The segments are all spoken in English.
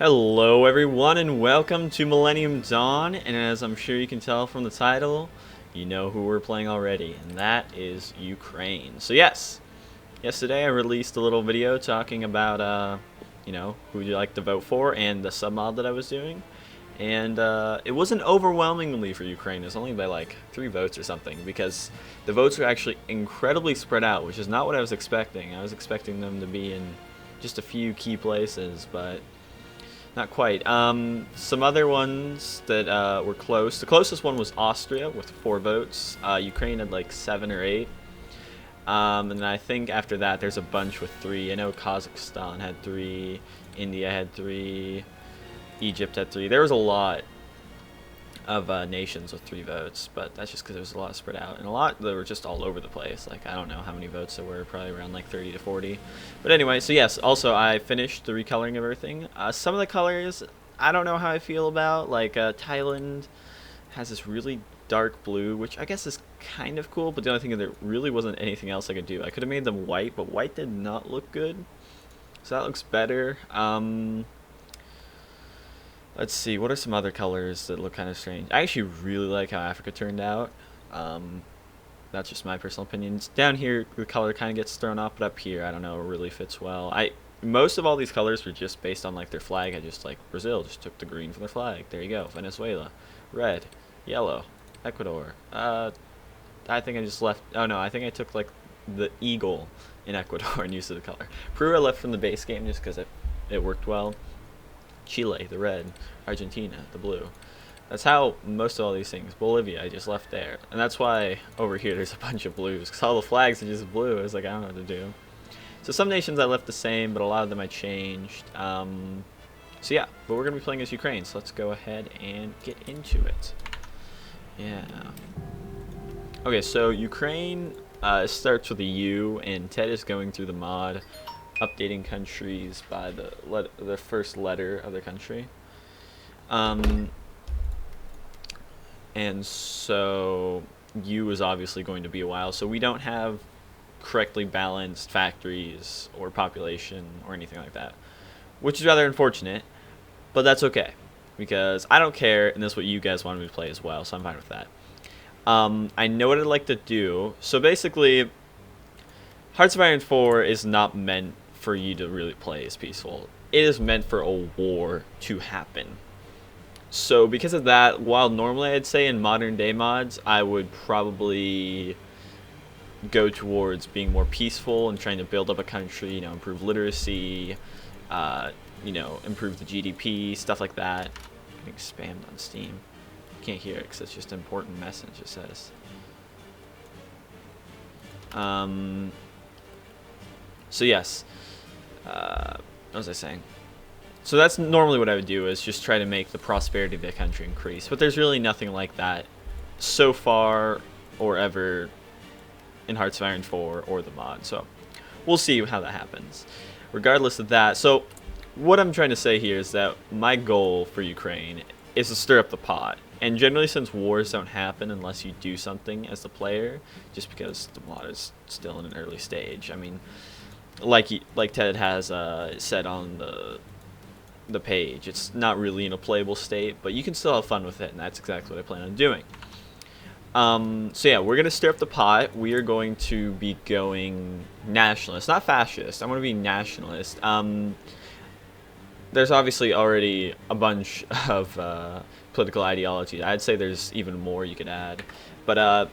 Hello everyone and welcome to Millennium Dawn, and as I'm sure you can tell from the title, you know who we're playing already, and that is Ukraine. So yes, yesterday I released a little video talking about, who you like to vote for and the submod that I was doing. And it wasn't overwhelmingly for Ukraine, it was only by like 3 votes or something, because the votes are actually incredibly spread out, which is not what I was expecting. I was expecting them to be in just a few key places, but not quite. Some other ones that were close. The closest one was Austria with 4 votes. Ukraine had like 7 or 8. And then I think after that there's a bunch with 3. I know Kazakhstan had 3, India had 3, Egypt had 3. There was a lot of nations with 3 votes, but that's just because there was a lot spread out, and a lot that were just all over the place. Like, I don't know how many votes there were, probably around like 30 to 40. But anyway, so yes, also I finished the recoloring of everything. Some of the colors I don't know how I feel about, like Thailand has this really dark blue, which I guess is kind of cool, but the only thing is there really wasn't anything else I could do. I could have made them white, but white did not look good, so that looks better. Let's see, what are some other colors that look kind of strange? I actually really like how Africa turned out. That's just my personal opinion. Down here, the color kind of gets thrown off, but up here, I don't know, it really fits well. Most of all these colors were just based on like their flag. I just like Brazil just took the green from their flag. There you go. Venezuela, red, yellow, Ecuador. I think I just left. Oh no, I think I took like the eagle in Ecuador and used it as a color. Peru I left from the base game just because it worked well. Chile, the red, Argentina, the blue. That's how most of all these things. Bolivia, I just left there. And that's why over here there's a bunch of blues, because all the flags are just blue. I was like, I don't know what to do. So some nations I left the same, but a lot of them I changed. So yeah, but we're going to be playing as Ukraine, so let's go ahead and get into it. Yeah. Okay, so Ukraine starts with a U, and Ted is going through the mod, updating countries by the first letter of the country. And so U is obviously going to be a while, so we don't have correctly balanced factories or population or anything like that, which is rather unfortunate, but that's okay, because I don't care, and that's what you guys wanted me to play as well, so I'm fine with that. I know what I'd like to do. So basically, Hearts of Iron 4 is not meant for you to really play as peaceful. It is meant for a war to happen. So because of that, while normally I'd say in modern day mods I would probably go towards being more peaceful and trying to build up a country, improve literacy, improve the GDP, stuff like that. Getting spammed on Steam. Can't hear it because it's just an important message, it says. So yes, what was I saying? So that's normally what I would do, is just try to make the prosperity of the country increase, but there's really nothing like that so far or ever in Hearts of Iron 4 or the mod, so we'll see how that happens. Regardless of that, so what I'm trying to say here is that my goal for Ukraine is to stir up the pot, and generally since wars don't happen unless you do something as the player, just because the mod is still in an early stage. I mean, like Ted has said on the page, it's not really in a playable state, but you can still have fun with it, and that's exactly what I plan on doing. So yeah, we're gonna stir up the pot. We are going to be going nationalist, not fascist. I'm gonna be nationalist. There's obviously already a bunch of political ideology. I'd say there's even more you could add, but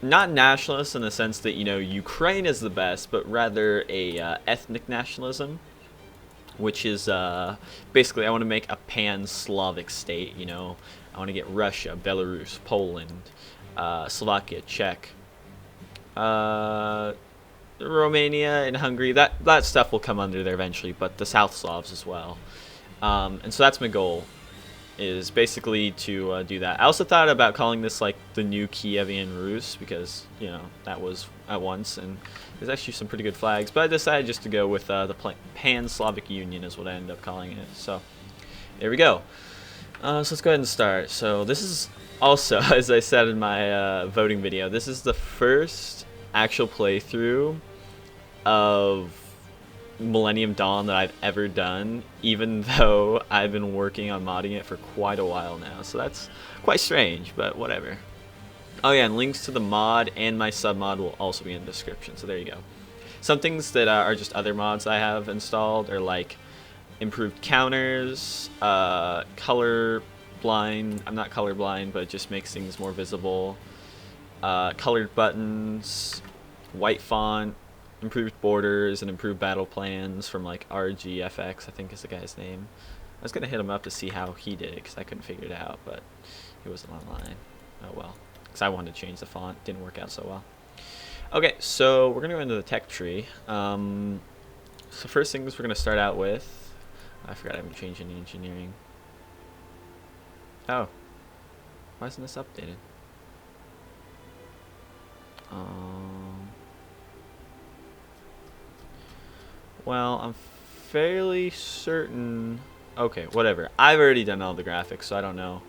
not nationalist in the sense that Ukraine is the best, but rather a ethnic nationalism, which is basically I want to make a pan-Slavic state. I want to get Russia, Belarus, Poland, Slovakia, Czech, Romania, and Hungary. That stuff will come under there eventually, but the South Slavs as well. And so that's my goal, is basically to do that. I also thought about calling this like the new Kievian Rus, because that was at once, and there's actually some pretty good flags, but I decided just to go with the Pan-Slavic Union is what I ended up calling it. So there we go. So let's go ahead and start. So this is also, as I said in my voting video, this is the first actual playthrough of Millennium Dawn that I've ever done, even though I've been working on modding it for quite a while now. So that's quite strange, but whatever. Oh yeah, and links to the mod and my submod will also be in the description, so there you go. Some things that are just other mods I have installed are like improved counters, color blind. I'm not colorblind, but it just makes things more visible. Colored buttons, white font, improved borders, and improved battle plans from like RGFX, I think is the guy's name. I was gonna hit him up to see how he did it because I couldn't figure it out, but he wasn't online. Oh well, because I wanted to change the font. Didn't work out so well. Okay, so we're gonna go into the tech tree. So first things we're gonna start out with. I forgot I haven't changed any engineering. Oh, why isn't this updated? Well, I'm fairly certain. Okay, whatever. I've already done all the graphics, so I don't know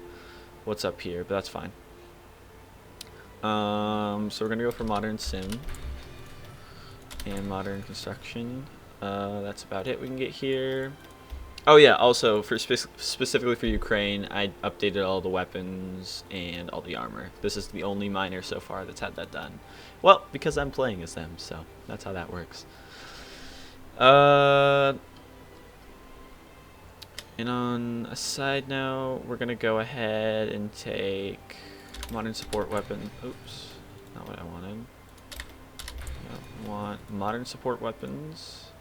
what's up here, but that's fine. So we're gonna go for modern sim and modern construction. That's about it we can get here. Oh yeah, also for specifically for Ukraine, I updated all the weapons and all the armor. This is the only miner so far that's had that done. Well, because I'm playing as them, so that's how that works. And on a side note, we're gonna go ahead and take modern support weapon. Oops, not what I wanted. I want modern support weapons.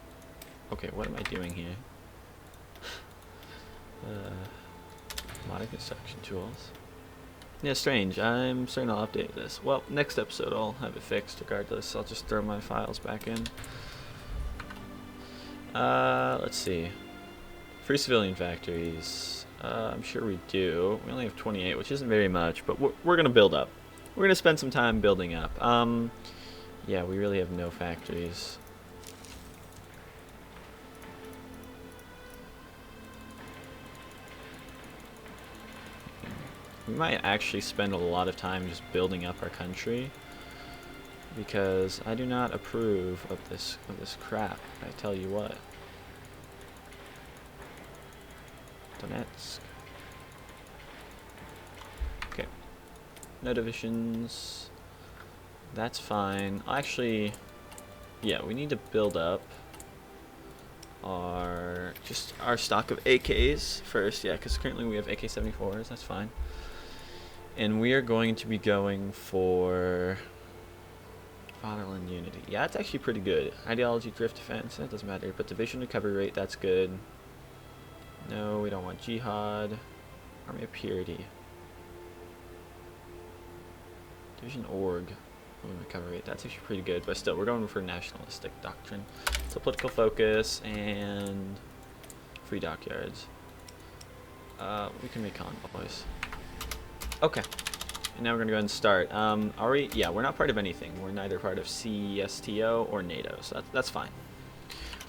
Okay, what am I doing here? Modern construction tools. Yeah, strange. I'm starting to update this. Well, next episode I'll have it fixed regardless. I'll just throw my files back in. Let's see. Free civilian factories. I'm sure we do. We only have 28, which isn't very much, but we're going to build up. We're going to spend some time building up. Yeah, we really have no factories. We might actually spend a lot of time just building up our country, because I do not approve of this crap. I tell you what. Donetsk. Okay. No divisions. That's fine. Actually, yeah, we need to build up our stock of AKs first. Yeah, because currently we have AK-74s. That's fine. And we are going to be going for Fatherland Unity. Yeah, that's actually pretty good. Ideology, drift defense, that doesn't matter. But division recovery rate, that's good. No, we don't want jihad. Army of purity. Division org. Recovery rate, that's actually pretty good. But still, we're going for nationalistic doctrine. So political focus and free dockyards. We can make convoys. Okay. And now we're gonna go ahead and start. Are we? Yeah, we're not part of anything. We're neither part of CSTO or NATO, so that's fine.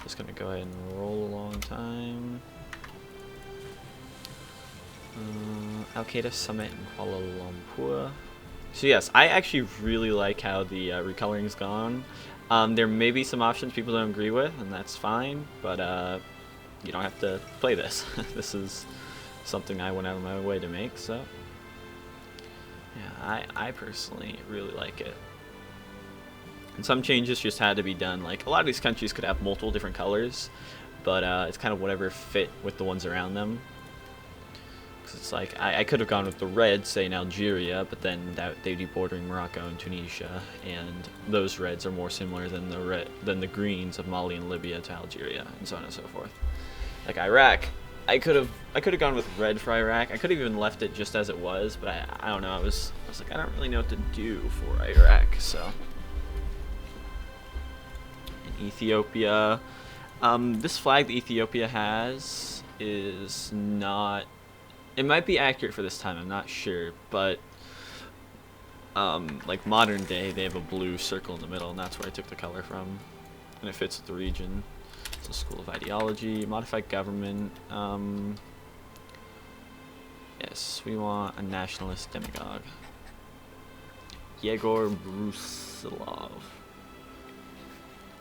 Just gonna go ahead and roll a long time. Al Qaeda Summit in Kuala Lumpur. So yes, I actually really like how the recoloring's gone. There may be some options people don't agree with, and that's fine. But you don't have to play this. This is something I went out of my way to make. So. Yeah, I personally really like it. And some changes just had to be done. Like, a lot of these countries could have multiple different colors, but it's kind of whatever fit with the ones around them. Because it's like, I could have gone with the red, say in Algeria, but then they'd be bordering Morocco and Tunisia, and those reds are more similar than the greens of Mali and Libya to Algeria, and so on and so forth. Like Iraq. I could have gone with red for Iraq. I could have even left it just as it was, but I don't know. I was like, I don't really know what to do for Iraq. So in Ethiopia, this flag that Ethiopia has is not. It might be accurate for this time. I'm not sure, but like modern day, they have a blue circle in the middle, and that's where I took the color from, and it fits with the region. So School of Ideology, Modified Government. Yes, we want a nationalist demagogue. Yegor Brusilov.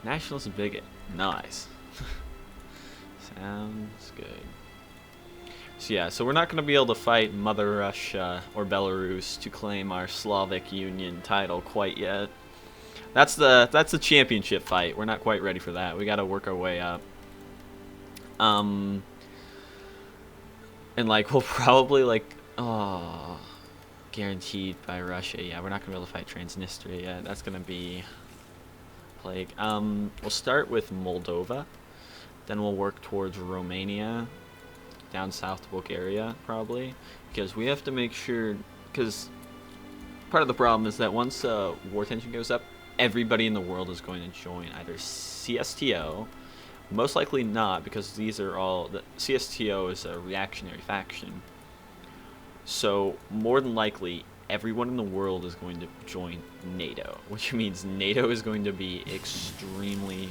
Nationalist bigot. Nice. Sounds good. So yeah, so we're not going to be able to fight Mother Russia or Belarus to claim our Slavic Union title quite yet. That's the championship fight. We're not quite ready for that. We got to work our way up. And like we'll probably like guaranteed by Russia. Yeah, we're not going to be able to fight Transnistria yet. That's going to be plague. We'll start with Moldova. Then we'll work towards Romania. Down south to Bulgaria, probably, because we have to make sure, because part of the problem is that once war tension goes up, everybody in the world is going to join either CSTO, most likely not, because these are all, the CSTO is a reactionary faction, so more than likely everyone in the world is going to join NATO, which means NATO is going to be extremely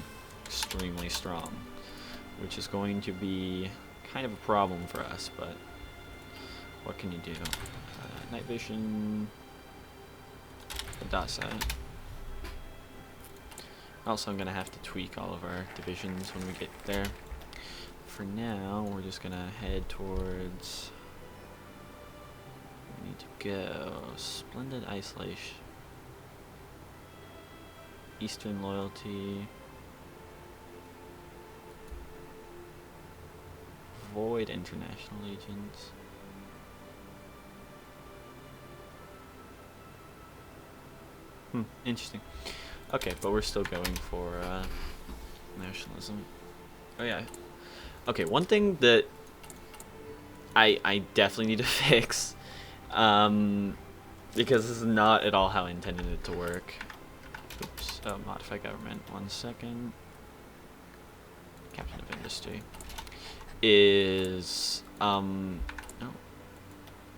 strong, which is going to be kind of a problem for us, but what can you do? Night vision, dot set. Also, I'm gonna have to tweak all of our divisions when we get there. For now, we're just gonna head towards. We need to go Splendid Isolation, Eastern Loyalty. Avoid international agents. Interesting. Okay, but we're still going for nationalism. Oh yeah. Okay, one thing that I definitely need to fix, because this is not at all how I intended it to work. Oops. Oh, modify government. 1 second. Captain of Industry. Is oh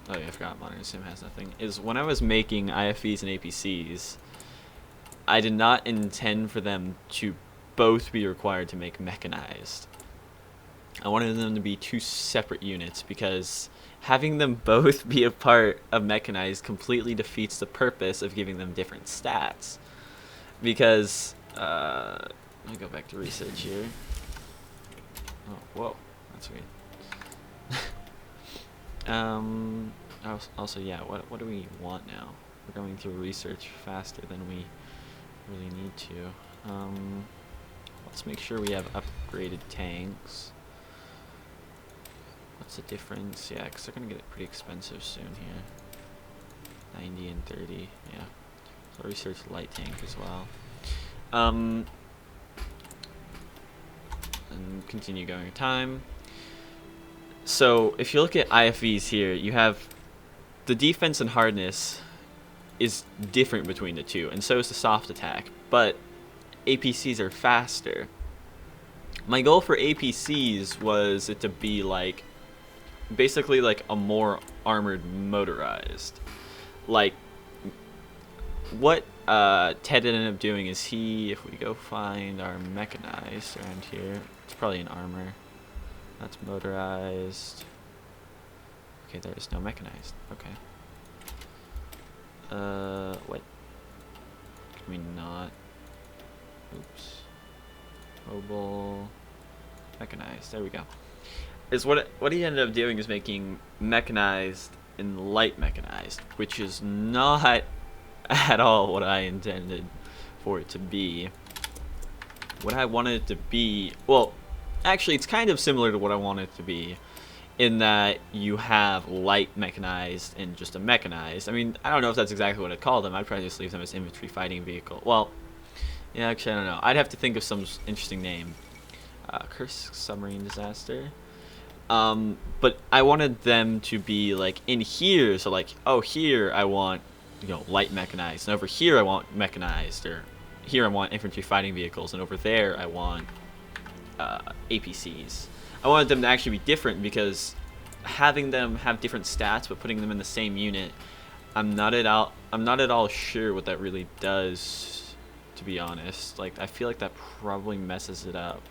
yeah, I forgot modern sim has nothing. Is when I was making IFVs and APCs, I did not intend for them to both be required to make mechanized. I wanted them to be 2 separate units, because having them both be a part of mechanized completely defeats the purpose of giving them different stats. Because let me go back to research here. Oh, whoa. That's weird. Also, yeah, what do we want now? We're going through research faster than we really need to. Let's make sure we have upgraded tanks. What's the difference? Yeah, because they're going to get pretty expensive soon here. 90 and 30, yeah. So research light tank as well. And continue going time. So if you look at IFVs here, you have the defense and hardness is different between the two, and so is the soft attack, but APCs are faster. My goal for APCs was it to be like basically like a more armored motorized. Like what Ted ended up doing is if we go find our mechanized around here, it's probably an armor. That's motorized. Okay, there is no mechanized. Okay. What? Can we not? Oops. Mobile. Mechanized. There we go. Is what he ended up doing is making mechanized and light mechanized, which is not at all what I intended for it to be. What I wanted it to be, well, actually, it's kind of similar to what I wanted it to be, in that you have light mechanized and just a mechanized. I mean, I don't know if that's exactly what I'd call them. I'd probably just leave them as infantry fighting vehicle. Well, yeah, actually, I don't know. I'd have to think of some interesting name. Kursk submarine disaster. But I wanted them to be like in here, so like, oh, here I want, light mechanized, and over here I want mechanized, or here I want infantry fighting vehicles, and over there I want APCs. I wanted them to actually be different, because having them have different stats but putting them in the same unit, I'm not at all sure what that really does, to be honest. Like, I feel like that probably messes it up.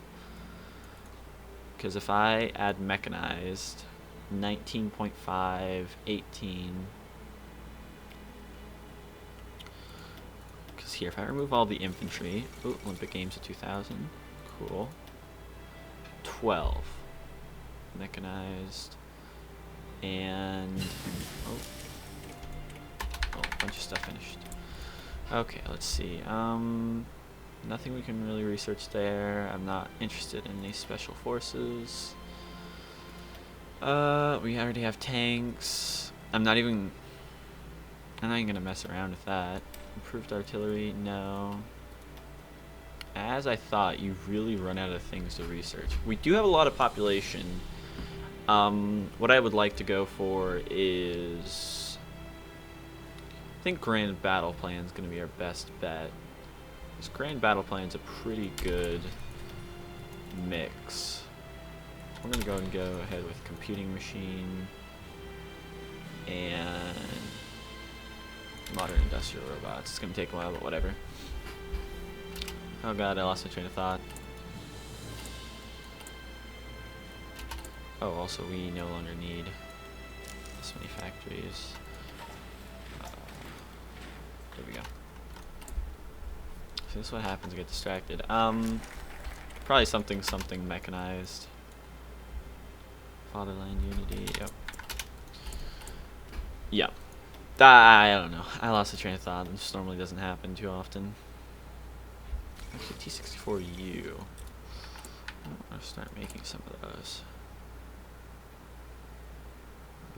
Because if I add mechanized, 19.5, 18. Because here, if I remove all the infantry, ooh, Olympic Games of 2000, cool. 12 mechanized, and oh, a bunch of stuff finished. Okay, let's see. Nothing we can really research there. I'm not interested in these special forces. We already have tanks. I'm not even gonna mess around with that. Improved artillery, no. As I thought, you really run out of things to research. We do have a lot of population. What I would like to go for is, I think Grand Battle Plan is going to be our best bet. This Grand Battle Plan is a pretty good mix. So we're going to go and go ahead with Computing Machine and Modern Industrial Robots. It's going to take a while, but whatever. Oh god, I lost my train of thought. Oh, also we no longer need this many factories. There we go. So this is what happens, I get distracted. Probably something mechanized. Fatherland Unity, yep. Yep. I don't know. I lost the train of thought. This normally doesn't happen too often. Actually, T64U. I'll start making some of those.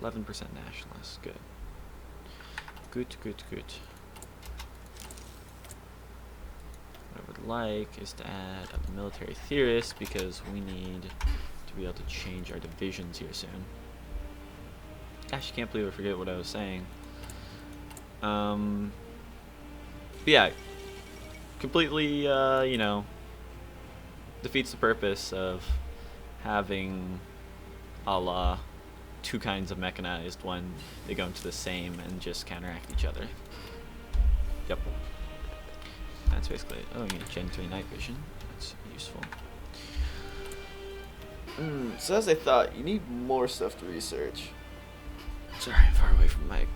11% nationalists. Good. Good. What I would like is to add a military theorist because we need to be able to change our divisions here soon. Gosh, I can't believe I forget what I was saying. But yeah, completely, you know, defeats the purpose of having a la two kinds of mechanized when they go into the same and just counteract each other. Yep. That's basically it. Oh, you need Gen 3 night vision. That's useful. So as I thought, you need more stuff to research. Sorry, I'm far away from the mic.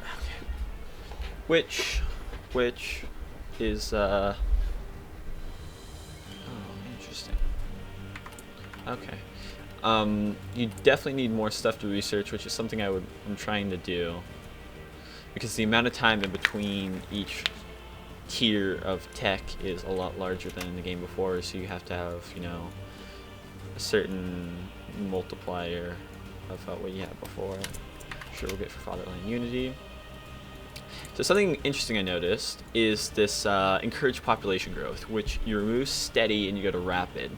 Okay. Which is oh, interesting. Okay. You definitely need more stuff to research, which is something I'm trying to do, because the amount of time in between each tier of tech is a lot larger than in the game before, so you have to have, you know, a certain multiplier of what you had before. I'm sure we'll get for Fatherland Unity. So something interesting I noticed is this encourage population growth, which you remove steady and you go to rapid,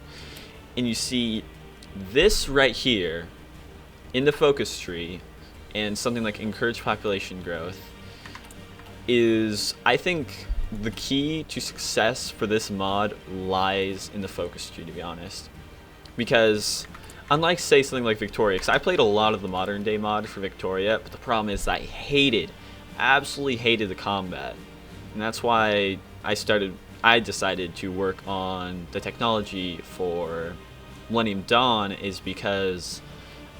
and you see this right here in the focus tree, and something like encourage population growth is, I think, the key to success for this mod lies in the focus tree, to be honest. Because unlike, say, something like Victoria, because I played a lot of the modern day mod for Victoria, but the problem is I absolutely hated the combat, and that's why I decided to work on the technology for Millennium Dawn, is because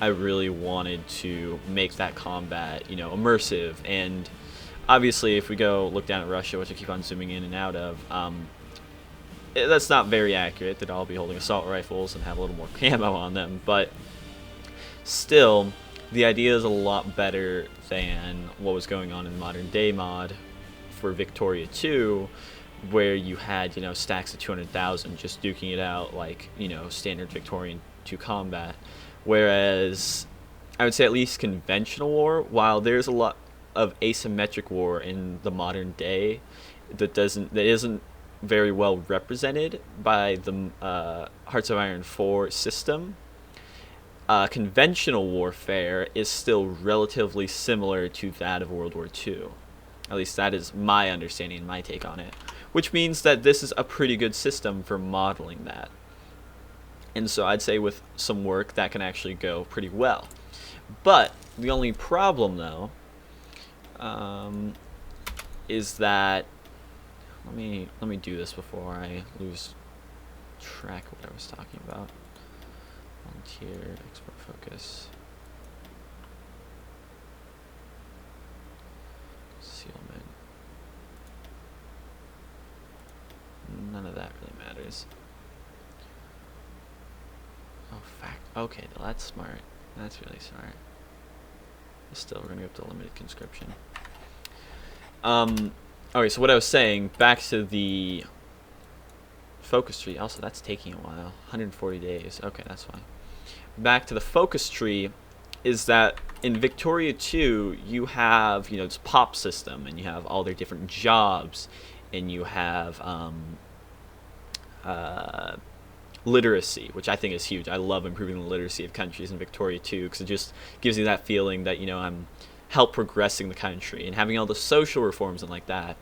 I really wanted to make that combat, you know, immersive. And obviously if we go look down at Russia, which I keep on zooming in and out of, that's not very accurate. They'd all be holding assault rifles and have a little more camo on them, but still the idea is a lot better than what was going on in modern day mod for Victoria 2, where you had, you know, stacks of 200,000 just duking it out like, you know, standard Victorian 2 combat. Whereas I would say at least conventional war, while there's a lot of asymmetric war in the modern day that isn't very well represented by the Hearts of Iron 4 system, conventional warfare is still relatively similar to that of World War II. At least that is my understanding and my take on it. Which means that this is a pretty good system for modeling that. And so I'd say with some work that can actually go pretty well. But the only problem, though, is that let me do this before I lose track of what I was talking about. Volunteer, export focus, concealment. None of that really matters. Okay, well, that's smart. That's really smart. Still, we're gonna go up to limited conscription. Okay, so what I was saying, back to the focus tree. Also, that's taking a while. 140 days. Okay, that's fine. Back to the focus tree is that in Victoria 2, you have, you know, this pop system, and you have all their different jobs, and you have literacy, which I think is huge. I love improving the literacy of countries in Victoria 2 because it just gives you that feeling that, you know, I'm help progressing the country and having all the social reforms and like that.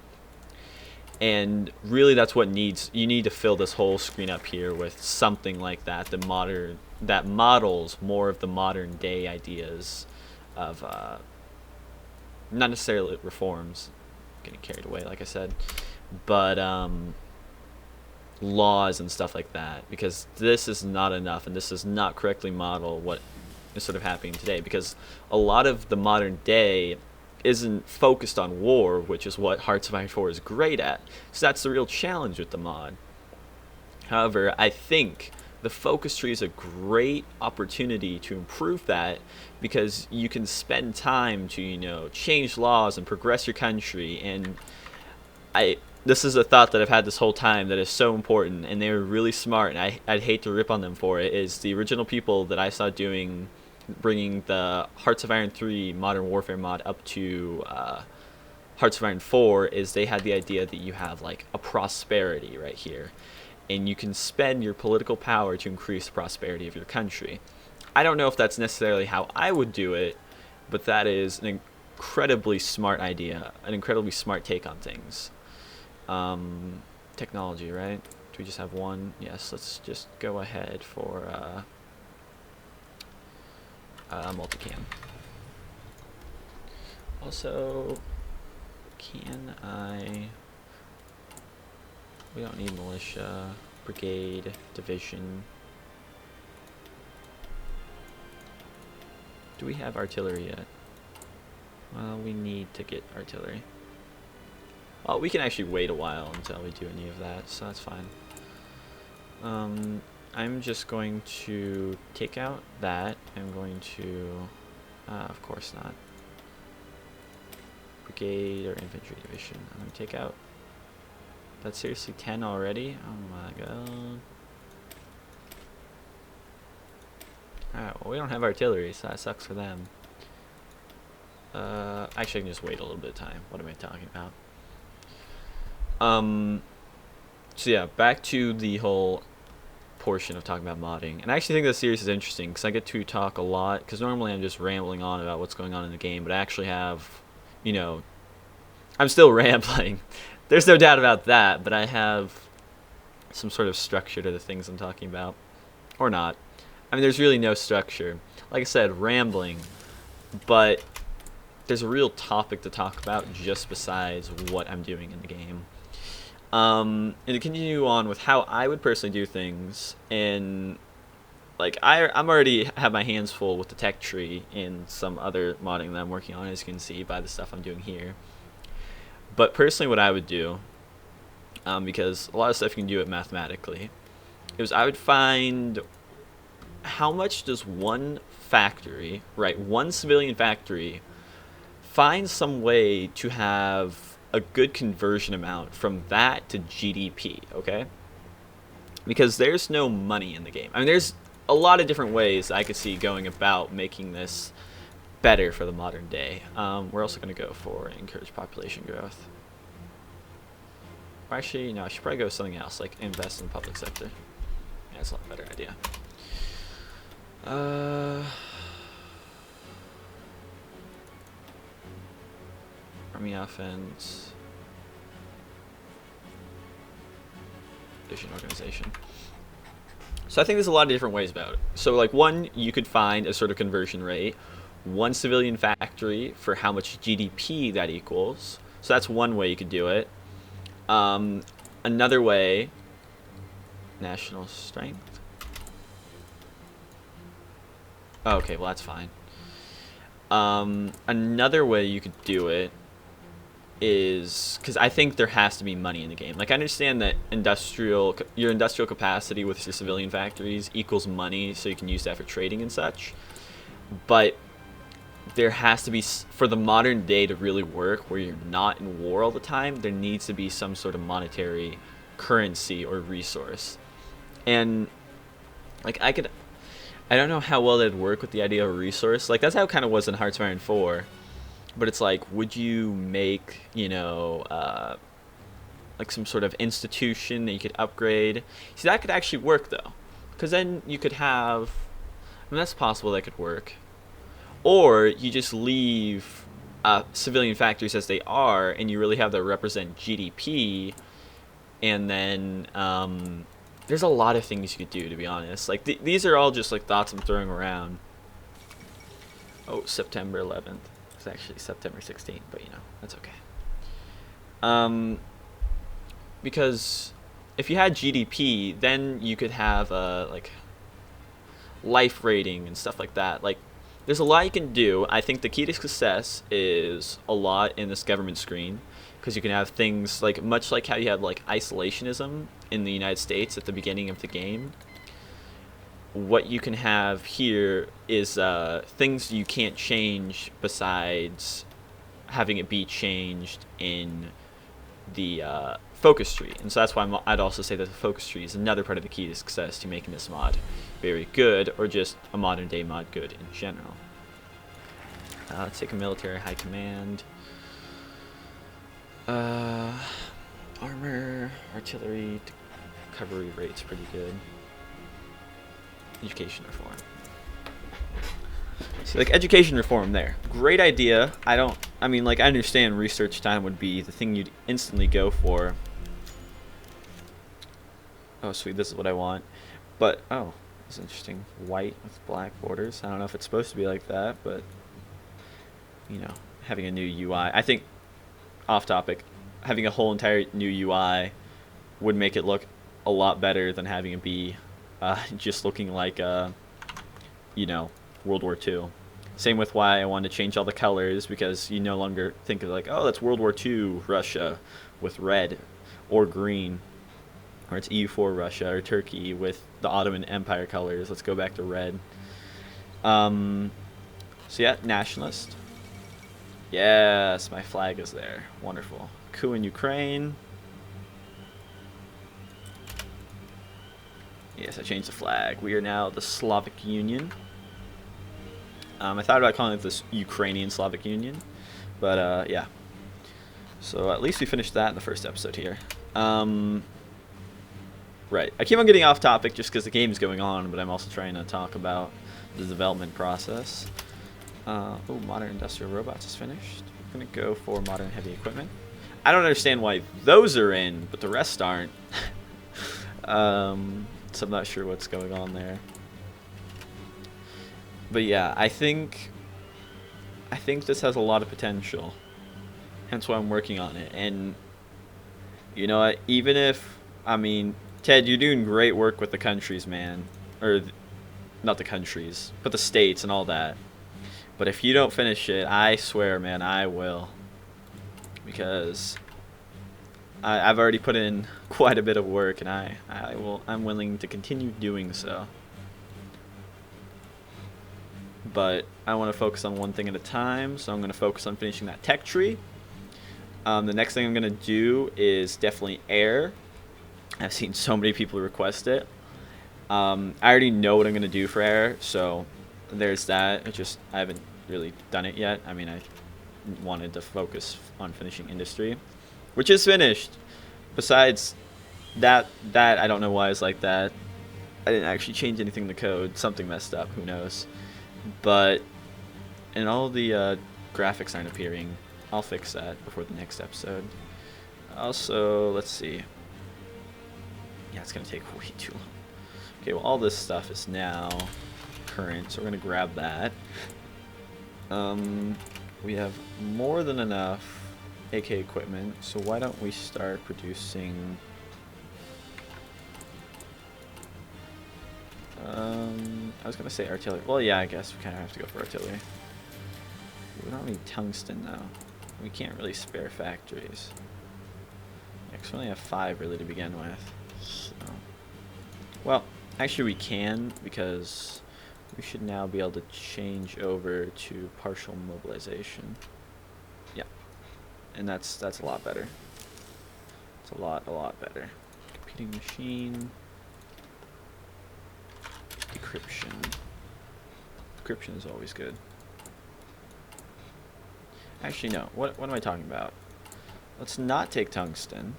And really, that's what you need to fill this whole screen up here with something like that, that models more of the modern day ideas of not necessarily reforms, getting carried away, like I said, but laws and stuff like that, because this is not enough, and this does not correctly model what is sort of happening today, because a lot of the modern day isn't focused on war, which is what Hearts of Iron 4 is great at. So that's the real challenge with the mod. However, I think the focus tree is a great opportunity to improve that, because you can spend time to, you know, change laws and progress your country. And this is a thought that I've had this whole time that is so important, and they were really smart, and I'd hate to rip on them for it, is the original people that I saw bringing the Hearts of Iron 3 Modern Warfare mod up to Hearts of Iron 4, is they had the idea that you have like a prosperity right here, and you can spend your political power to increase the prosperity of your country. I don't know if that's necessarily how I would do it, but that is an incredibly smart idea, an incredibly smart take on things. Technology, right? Do we just have one? Yes, let's just go ahead for multicam. Also, we don't need militia, brigade, division. Do we have artillery yet? Well, we need to get artillery. Well, we can actually wait a while until we do any of that, so that's fine. I'm just going to take out that. I'm going to, of course not. Brigade or infantry division. I'm going to take out. That's seriously 10 already? Oh my god. Alright, well, we don't have artillery, so that sucks for them. Actually, I can just wait a little bit of time. What am I talking about? So yeah, back to the whole portion of talking about modding. And I actually think this series is interesting because I get to talk a lot, because normally I'm just rambling on about what's going on in the game, but I actually have, you know, I'm still rambling. There's no doubt about that, but I have some sort of structure to the things I'm talking about. Or not. I mean, there's really no structure. Like I said, rambling, but there's a real topic to talk about just besides what I'm doing in the game. And to continue on with how I would personally do things, and like I'm already have my hands full with the tech tree and some other modding that I'm working on, as you can see by the stuff I'm doing here. But personally, what I would do, because a lot of stuff you can do it mathematically, is I would find how much does one factory, right, one civilian factory, find some way to have a good conversion amount from that to GDP, okay? Because there's no money in the game. I mean, there's a lot of different ways I could see going about making this better for the modern day. We're also going to go for encourage population growth. Or actually, no, I should probably go with something else, like invest in the public sector. Yeah, that's a lot better idea. Army offense. Division organization. So I think there's a lot of different ways about it. So like one, you could find a sort of conversion rate, one civilian factory for how much GDP that equals. So that's one way you could do it. Another way, national strength. Okay, well that's fine. Another way you could do it is because I think there has to be money in the game. Like, I understand that your industrial capacity with your civilian factories equals money, so you can use that for trading and such. But there has to be, for the modern day to really work, where you're not in war all the time, there needs to be some sort of monetary currency or resource. And like, I don't know how well that'd work with the idea of a resource. Like, that's how it kind of was in Hearts of Iron 4. But it's like, would you make, like some sort of institution that you could upgrade? See, that could actually work, though. Because then you could have... I mean, that's possible that could work. Or you just leave civilian factories as they are, and you really have that represent GDP. And then there's a lot of things you could do, to be honest. Like, these are all just, like, thoughts I'm throwing around. Oh, September 11th. It's actually September 16th, but that's okay. Because if you had GDP, then you could have like life rating and stuff like that. Like, there's a lot you can do. I think the key to success is a lot in this government screen, because you can have things like, much like how you have like isolationism in the United States at the beginning of the game. What you can have here is things you can't change besides having it be changed in the focus tree. And so that's why I'd also say that the focus tree is another part of the key to success to making this mod very good, or just a modern day mod good in general. Let's take a military high command. Armor, artillery, recovery rate's pretty good. Education reform. See, like, education reform there. Great idea. I understand research time would be the thing you'd instantly go for. Oh, sweet, this is what I want. But, oh, that's interesting. White with black borders. I don't know if it's supposed to be like that, but, having a new UI. I think, off topic, having a whole entire new UI would make it look a lot better than having it be just looking like, World War II. Same with why I wanted to change all the colors, because you no longer think of like, oh, that's World War II Russia with red or green, or it's EU4 Russia or Turkey with the Ottoman Empire colors. Let's go back to red. So yeah, nationalist. Yes, my flag is there. Wonderful. Coup in Ukraine. Yes, I changed the flag. We are now the Slavic Union. I thought about calling it the Ukrainian Slavic Union, but yeah. So at least we finished that in the first episode here. Right. I keep on getting off topic just because the game's going on, but I'm also trying to talk about the development process. Oh, modern industrial robots is finished. We're going to go for modern heavy equipment. I don't understand why those are in, but the rest aren't. So I'm not sure what's going on there. But yeah, I think this has a lot of potential. Hence why I'm working on it. And you know what? Even if, Ted, you're doing great work with the countries, man. Or, not the countries, but the states and all that. But if you don't finish it, I swear, man, I will. Because I've already put in quite a bit of work, and I'm willing to continue doing so. But I want to focus on one thing at a time, so I'm going to focus on finishing that tech tree. The next thing I'm going to do is definitely air. I've seen so many people request it. I already know what I'm going to do for air, so there's that. I haven't really done it yet. I wanted to focus on finishing industry, which is finished. Besides that I don't know why it's like that. I didn't actually change anything in the code. Something messed up. Who knows? But, and all the graphics aren't appearing. I'll fix that before the next episode. Also, let's see. Yeah, it's going to take way too long. Okay, well, all this stuff is now current, so we're going to grab that. We have more than enough AK equipment, so why don't we start producing... I was going to say artillery. Well, yeah, I guess we kind of have to go for artillery. We don't need tungsten, though. We can't really spare factories. Yeah, 'cause we only have 5 really to begin with. So, well, actually we can, because we should now be able to change over to partial mobilization. Yeah, and that's a lot better. It's a lot better. Computing machine. Decryption. Decryption is always good. Actually, no. What am I talking about? Let's not take tungsten.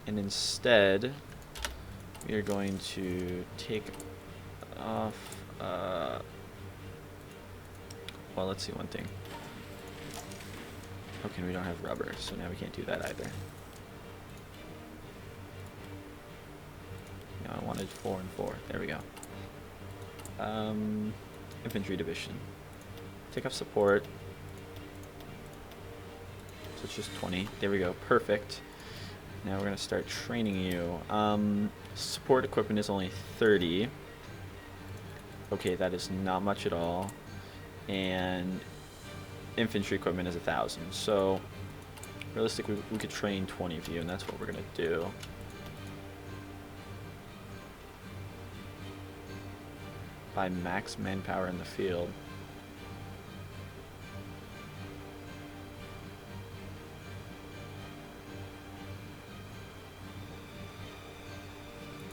And instead, we are going to take off... well, let's see one thing. Okay, we don't have rubber, so now we can't do that either. No, I wanted 4 and 4. There we go. Infantry division. Take off support. So it's just 20. There we go. Perfect. Now we're going to start training you. Support equipment is only 30. Okay, that is not much at all. And infantry equipment is 1,000. So realistically, we could train 20 of you, and that's what we're going to do. By max manpower in the field.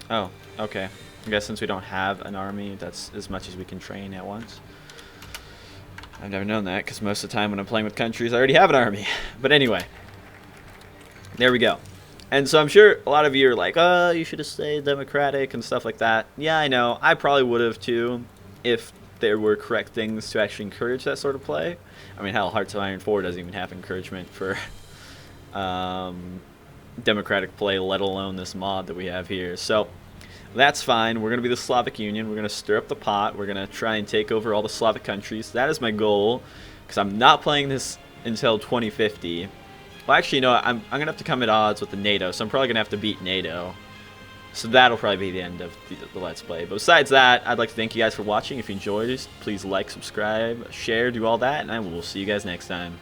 Oh, okay. I guess since we don't have an army, that's as much as we can train at once. I've never known that, because most of the time when I'm playing with countries, I already have an army. But anyway, there we go. And so I'm sure a lot of you are like, oh, you should have stayed democratic and stuff like that. Yeah, I know. I probably would have too, if there were correct things to actually encourage that sort of play. I mean, hell, Hearts of Iron 4 doesn't even have encouragement for democratic play, let alone this mod that we have here. So that's fine. We're going to be the Slavic Union. We're going to stir up the pot. We're going to try and take over all the Slavic countries. That is my goal, because I'm not playing this until 2050. Well, actually, no, I'm going to have to come at odds with the NATO, so I'm probably going to have to beat NATO. So that'll probably be the end of the Let's Play. But besides that, I'd like to thank you guys for watching. If you enjoyed this, please like, subscribe, share, do all that, and I will see you guys next time.